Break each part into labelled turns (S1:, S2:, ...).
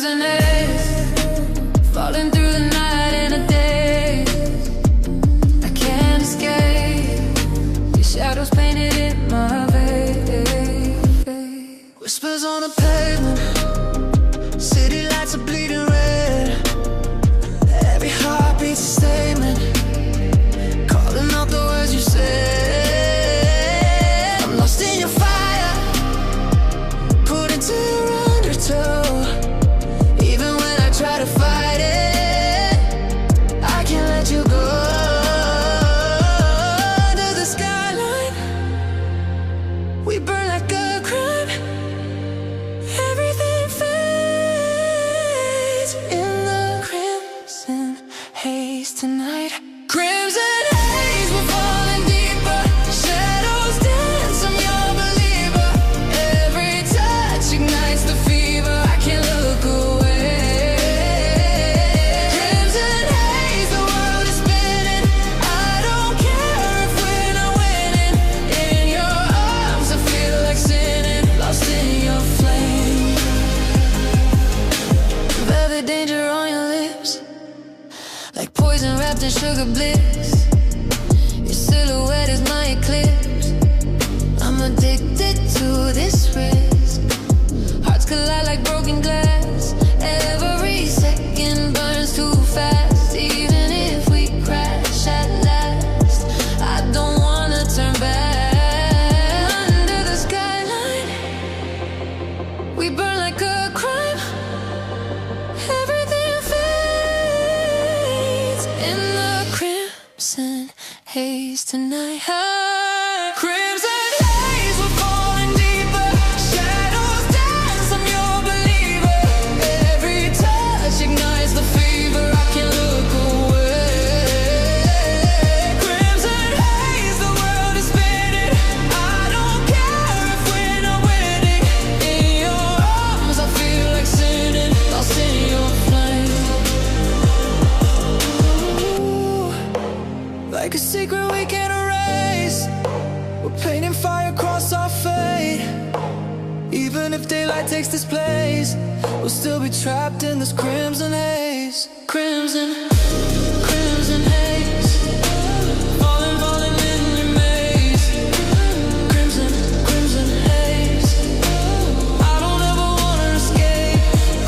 S1: crimson haze falling through the night and the day. I can't escape your shadows painted in my face. Whispers on the pavement, city lights are bleeding red. Every heartbeat's a statement, calling out the words you said. I'm lost in your fire, put into your undertow. Even when I try to fight it, I can't let you go. Under the skyline, we burn like a crime. Everything fades in the crimson haze tonight. Crimson haze, we're falling deeper. Shadows dance, I'm your believer. Every touch ignites the fever, I can't look away. Crimson haze, the world is spinning. I don't care if we're not winning. In your arms, I feel like sinning, lost in your flame. Velvet danger on your lips, like poison wrapped in sugar bliss. Your silhouette is my eclipse. I'm addicted to this risk. Hearts collide like broken glass. Every second burns too fast. Even if we crash at last, I don't wanna turn back. Under the skyline, we burn like a crime. Everything fades in the crimson haze tonight. Crimson haze, we're falling deeper. Shadows dance, I'm your believer. Every touch ignites the fever, I can't look away. Crimson haze, the world is spinning. I don't care if we're not winning. In your arms, I feel like sinning, lost in your flame. Ooh, like a secret we can't erase. We're painting fire across our fate. Even if daylight takes this place, we'll still be trapped in this crimson haze. Crimson, crimson haze, falling, falling in your maze. Crimson, crimson haze, I don't ever wanna escape.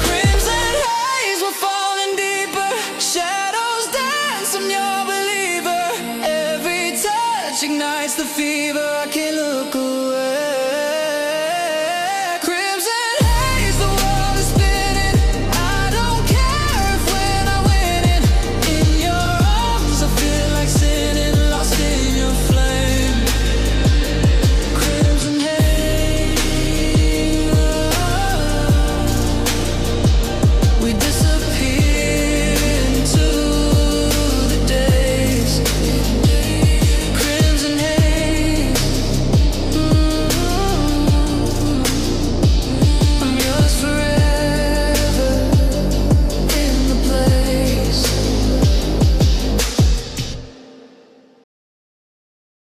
S1: Crimson haze, we're falling deeper. Shadows dance, I'm your believer. Every touch ignites the fever, I can't